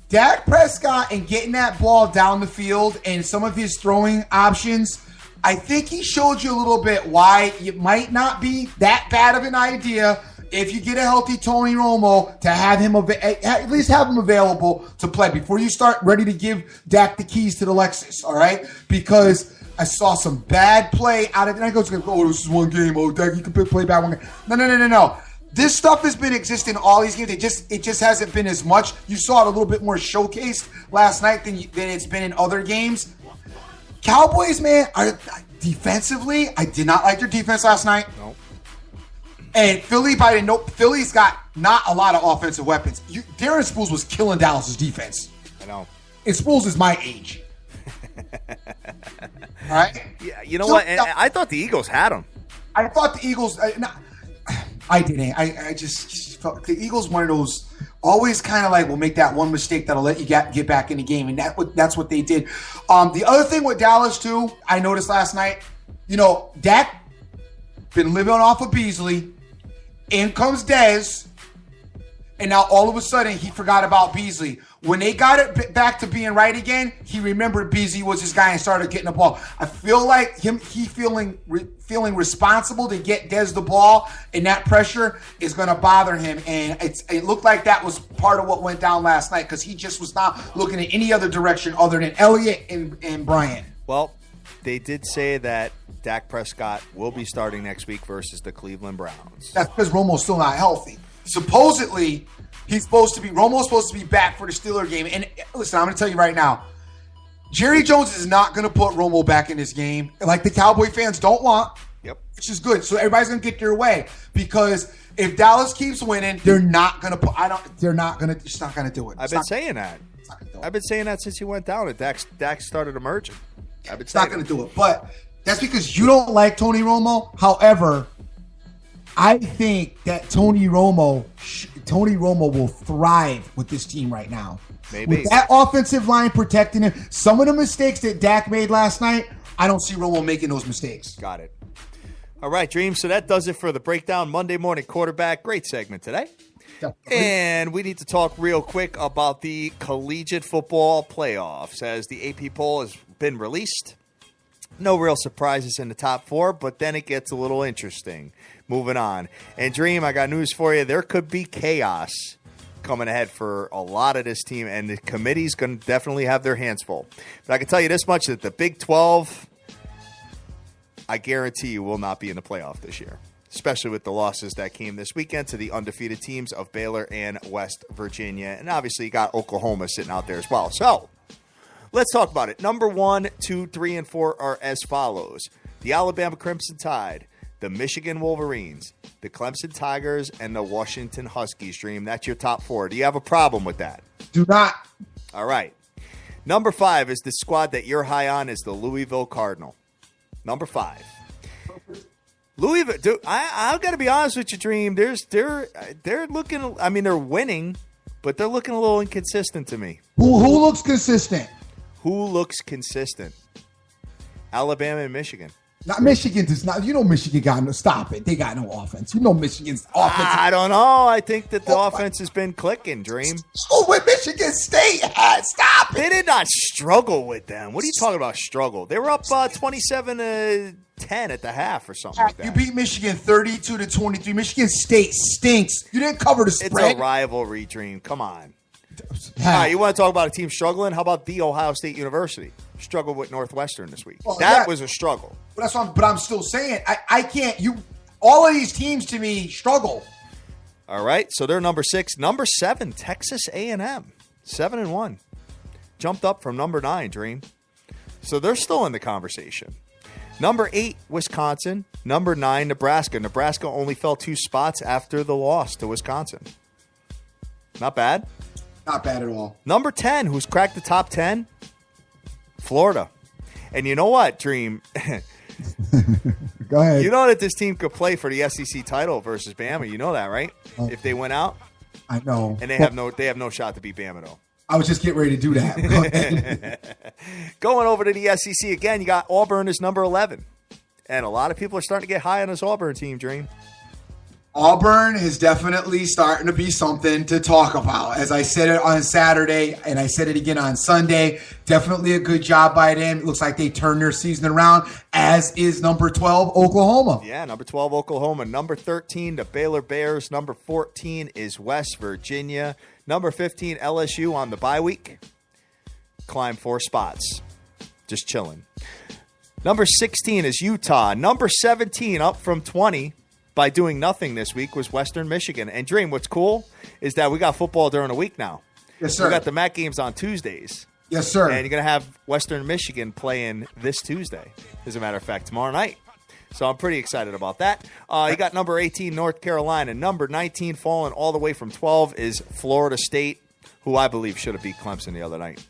Dak Prescott and getting that ball down the field and some of his throwing options, I think he showed you a little bit why it might not be that bad of an idea if you get a healthy Tony Romo to have him at least have him available to play before you start ready to give Dak the keys to the Lexus, all right? Because I saw some bad play out of it. And I go, this is one game. Oh, Dak, you can play bad one game. No. This stuff has been existing all these games. It just hasn't been as much. You saw it a little bit more showcased last night than it's been in other games. Cowboys, man, defensively, I did not like their defense last night. Nope. And Philly's got not a lot of offensive weapons. Darren Sproles was killing Dallas's defense. I know. And Sproles is my age. All right? Yeah, you know what? And I thought the Eagles had him. I thought the Eagles... I didn't. I just felt the Eagles one of those always kind of will make that one mistake that'll let you get back in the game, and that's what they did. The other thing with Dallas too, I noticed last night, Dak been living off of Beasley. In comes Dez, and now all of a sudden he forgot about Beasley. When they got it back to being right again, he remembered Beasley was his guy and started getting the ball. I feel like he feeling responsible to get Dez the ball, and that pressure is going to bother him. And it looked like that was part of what went down last night because he just was not looking in any other direction other than Elliott and Bryant. Well, they did say that Dak Prescott will be starting next week versus the Cleveland Browns. That's because Romo's still not healthy. Supposedly, Romo's supposed to be back for the Steeler game. And listen, I'm going to tell you right now, Jerry Jones is not going to put Romo back in this game like the Cowboy fans don't want. Yep. Which is good. So everybody's going to get their way because if Dallas keeps winning, they're not going to put. They're not going to. It's not going to do it. I've been saying that. I've been saying that since he went down and Dak started emerging. It's not going to do it. But that's because you don't like Tony Romo. However, I think that Tony Romo will thrive with this team right now. Maybe. With that offensive line protecting him, some of the mistakes that Dak made last night, I don't see Romo making those mistakes. Got it. All right, Dream. So that does it for the Breakdown Monday Morning Quarterback. Great segment today. Definitely. And we need to talk real quick about the collegiate football playoffs as the AP poll has been released. No real surprises in the top 4, but then it gets a little interesting. Moving on. And Dream, I got news for you. There could be chaos coming ahead for a lot of this team, and the committee's going to definitely have their hands full. But I can tell you this much, that the Big 12, I guarantee you will not be in the playoff this year, especially with the losses that came this weekend to the undefeated teams of Baylor and West Virginia. And obviously you got Oklahoma sitting out there as well. So let's talk about it. Number 1, 2, 3, and 4 are as follows. The Alabama Crimson Tide, the Michigan Wolverines, the Clemson Tigers, and the Washington Huskies. Dream, that's your top 4. Do you have a problem with that? Do not. All right. Number 5 is the squad that you're high on is the Louisville Cardinal. Number 5. Louisville, dude, I got to be honest with you, Dream. They're looking, I mean, they're winning, but they're looking a little inconsistent to me. Who looks consistent? Who looks consistent? Alabama and Michigan. Not Michigan does not. You know Michigan got no. Stop it. They got no offense. You know Michigan's offense. I don't know. I think that the offense has been clicking, Dream. Oh, with Michigan State had. Stop it. They did not struggle with them. What are you talking about struggle? They were up 27-10 at the half or something like that. You beat Michigan 32-23. Michigan State stinks. You didn't cover the spread. It's a rivalry, Dream. Come on. All right, you want to talk about a team struggling? How about The Ohio State University? Struggled with Northwestern this week. Well, that was a struggle. But I'm still saying I can't. All of these teams to me struggle. All right, so they're number 6. Number 7, Texas A&M, 7-1, jumped up from number 9. Dream. So they're still in the conversation. Number 8, Wisconsin. Number 9, Nebraska. Nebraska only fell 2 spots after the loss to Wisconsin. Not bad. Not bad at all. Number 10, who's cracked the top 10, Florida. And you know what, Dream? Go ahead. You know that this team could play for the SEC title versus Bama. You know that, right? If they went out. I know. And they have no shot to beat Bama, though. I was just getting ready to do that. Going over to the SEC again, you got Auburn as number 11. And a lot of people are starting to get high on this Auburn team, Dream. Auburn is definitely starting to be something to talk about. As I said it on Saturday, and I said it again on Sunday, definitely a good job by them. It looks like they turned their season around, as is number 12, Oklahoma. Yeah, number 12, Oklahoma. Number 13, the Baylor Bears. Number 14 is West Virginia. Number 15, LSU on the bye week. Climbed 4 spots. Just chilling. Number 16 is Utah. Number 17, up from 20. By doing nothing this week was Western Michigan. And Dream, what's cool is that we got football during the week now. Yes, sir. We got the MAC games on Tuesdays. Yes, sir. And you're going to have Western Michigan playing this Tuesday, as a matter of fact, tomorrow night. So I'm pretty excited about that. You got number 18, North Carolina. Number 19, falling all the way from 12, is Florida State, who I believe should have beat Clemson the other night.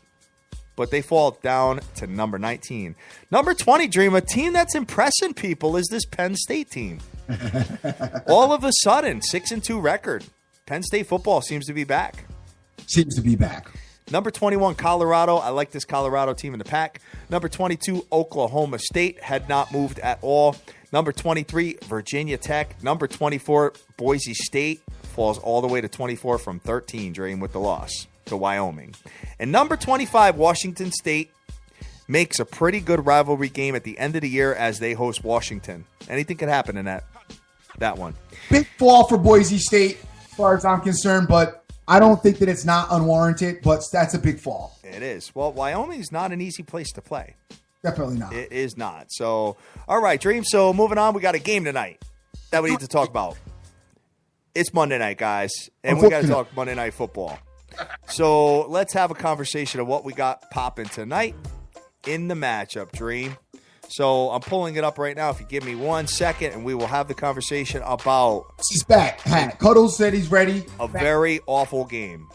But they fall down to number 19. Number 20, Dream, a team that's impressing people is this Penn State team. All of a sudden, 6-2 record. Penn State football seems to be back. Seems to be back. Number 21, Colorado. I like this Colorado team in the pack. Number 22, Oklahoma State. Had not moved at all. Number 23, Virginia Tech. Number 24, Boise State. Falls all the way to 24 from 13, Dream, with the loss to Wyoming. And number 25, Washington State. Makes a pretty good rivalry game at the end of the year as they host Washington. Anything could happen in that one. Big fall for Boise State, as far as I'm concerned, but I don't think that it's not unwarranted, but that's a big fall. It is. Well, Wyoming's not an easy place to play. Definitely not. It is not. So, all right, Dream. So, moving on, we got a game tonight that we need to talk about. It's Monday night, guys, and we got to talk Monday Night Football. So, let's have a conversation of what we got popping tonight in the matchup, Dream. So I'm pulling it up right now. If you give me 1 second, and we will have the conversation about. He's back. Cuddles said he's ready. Very awful game.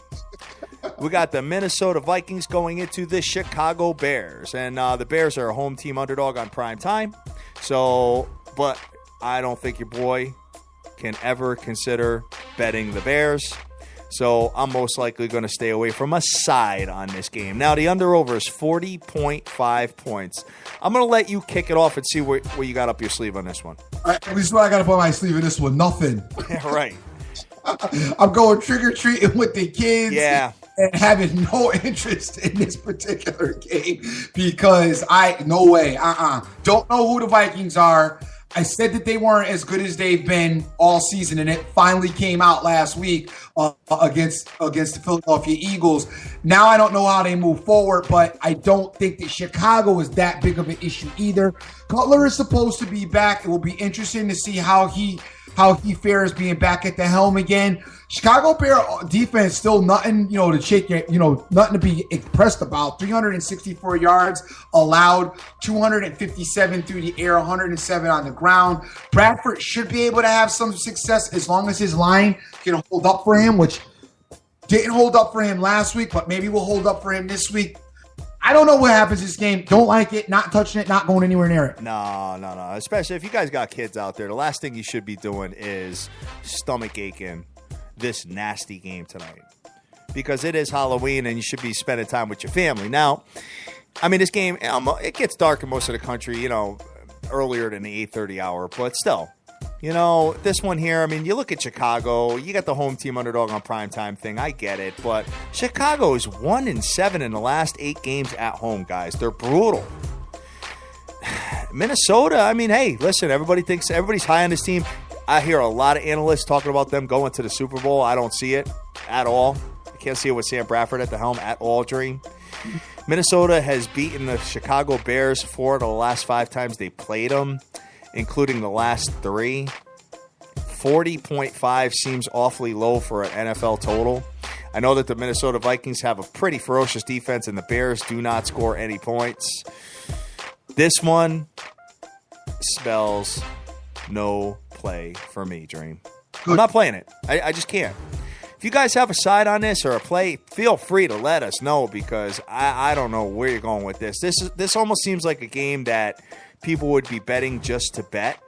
We got the Minnesota Vikings going into the Chicago Bears, and the Bears are a home team underdog on prime time. So, but I don't think your boy can ever consider betting the Bears. So I'm most likely going to stay away from a side on this game. Now, the under-over is 40.5 points. I'm going to let you kick it off and see what you got up your sleeve on this one. All right, this is what I got up on my sleeve in this one. Nothing. Yeah, right. I'm going trick-or-treating with the kids. Yeah. And having no interest in this particular game because no way. Don't know who the Vikings are. I said that they weren't as good as they've been all season, and it finally came out last week against the Philadelphia Eagles. Now I don't know how they move forward, but I don't think that Chicago is that big of an issue either. Cutler is supposed to be back. It will be interesting to see how he fares being back at the helm again. Chicago Bear defense still nothing, to shake it, nothing to be impressed about. 364 yards allowed, 257 through the air, 107 on the ground. Bradford should be able to have some success as long as his line can hold up for him, which didn't hold up for him last week, but maybe will hold up for him this week. I don't know what happens this game. Don't like it. Not touching it. Not going anywhere near it. No. Especially if you guys got kids out there, the last thing you should be doing is stomach aching this nasty game tonight. Because it is Halloween and you should be spending time with your family. Now, I mean, this game, it gets dark in most of the country, earlier than the 8:30 hour. But still, this one here, I mean, you look at Chicago, you got the home team underdog on primetime thing. I get it. But Chicago is 1-7 in the last 8 games at home, guys. They're brutal. Minnesota, I mean, hey, listen, everybody's high on this team. I hear a lot of analysts talking about them going to the Super Bowl. I don't see it at all. I can't see it with Sam Bradford at the helm at all, Dream. Minnesota has beaten the Chicago Bears 4 of the last 5 times they played them, including the last 3. 40.5 seems awfully low for an NFL total. I know that the Minnesota Vikings have a pretty ferocious defense, and the Bears do not score any points. This one spells no play for me, Dream. I'm not playing it. I just can't. If you guys have a side on this or a play, feel free to let us know because I don't know where you're going with this. This almost seems like a game that people would be betting just to bet.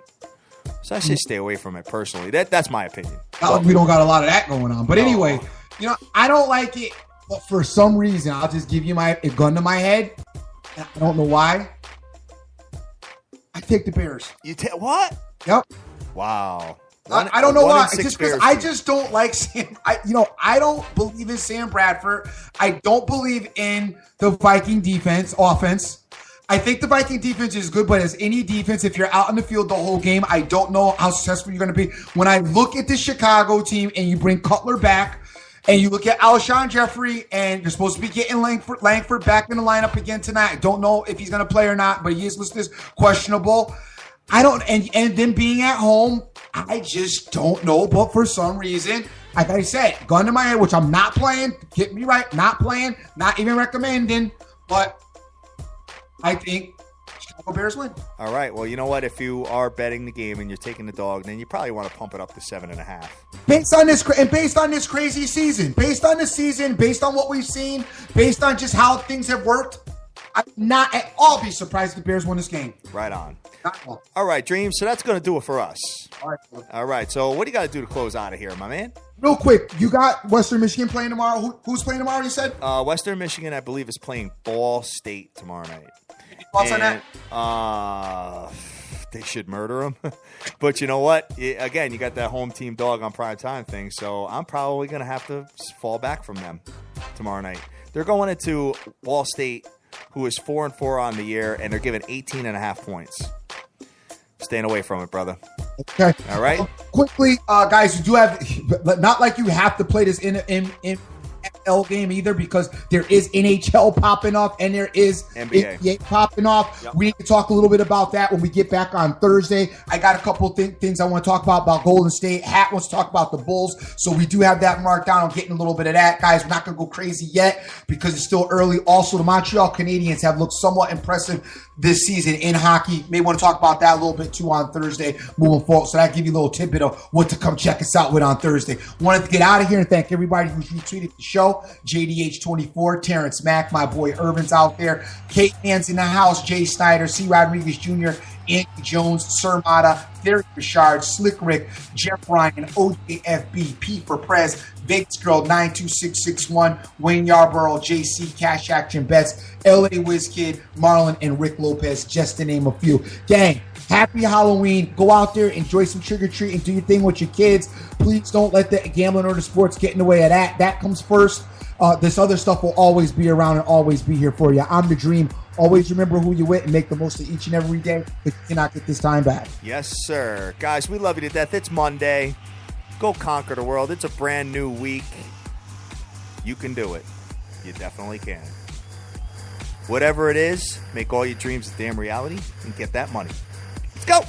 So I say stay away from it personally. That's my opinion. We don't got a lot of that going on. But anyway, I don't like it. But for some reason, I'll just give you a gun to my head. I don't know why. I take the Bears. You take what? Yep. Wow. I don't know why. It's just because I just don't like Sam. I don't believe in Sam Bradford. I don't believe in the Viking offense. I think the Viking defense is good, but as any defense, if you're out on the field the whole game, I don't know how successful you're going to be. When I look at the Chicago team and you bring Cutler back and you look at Alshon Jeffrey and you're supposed to be getting Langford back in the lineup again tonight. I don't know if he's going to play or not, but he is listed as questionable. And them being at home, I just don't know. But for some reason, like I said, gun to my head, which I'm not playing. Get me right, not playing, not even recommending. But I think Chicago Bears win. All right. Well, you know what? If you are betting the game and you're taking the dog, then you probably want to pump it up to 7.5. Based on this crazy season, based on what we've seen, based on just how things have worked, I'm not at all be surprised if the Bears win this game. Right on. All right, Dream. So that's going to do it for us. All right. So what do you got to do to close out of here, my man? Real quick, you got Western Michigan playing tomorrow. Who's playing tomorrow, you said? Western Michigan, I believe, is playing Ball State tomorrow night. Thoughts on that? They should murder them. But you know what? Again, you got that home team dog on prime time thing, so I'm probably going to have to fall back from them tomorrow night. They're going into Ball State, who is 4-4 on the year, and they're giving 18.5 points. Staying away from it, brother. Okay. All right. Quickly, guys, you do have, not like you have to play this in NFL game either, because there is NHL popping off and there is NBA popping off. Yep. We need to talk a little bit about that when we get back on Thursday. I got a couple things I want to talk about Golden State. Hat wants to talk about the Bulls, so we do have that marked down. I'm getting a little bit of that, guys. We're not going to go crazy yet because it's still early. Also, the Montreal Canadiens have looked somewhat impressive this season in hockey. May want to talk about that a little bit too on Thursday moving forward. So that give you a little tidbit of what to come check us out with on Thursday. Wanted to get out of here and thank everybody who's retweeted the show. JDH24, Terrence Mack, my boy Irvin's out there. Kate Mann's in the house. Jay Snyder, C. Rodriguez Jr., Andy Jones, Sir Mata, Derek Richard, Slick Rick, Jeff Ryan, OJFB, P for Prez, Vegas Girl 92661, Wayne Yarborough, JC, Cash Action Bets, LA Wiz Kid, Marlon, and Rick Lopez, just to name a few. Gang, happy Halloween. Go out there, enjoy some trick-or-treat, and do your thing with your kids. Please don't let the gambling or the sports get in the way of that. That comes first. This other stuff will always be around and always be here for you. I'm the Dream. Always remember who you're with and make the most of each and every day, but you cannot get this time back. Yes, sir. Guys, we love you to death. It's Monday. Go conquer the world. It's a brand new week. You can do it. You definitely can. Whatever it is, make all your dreams a damn reality and get that money. Let's go.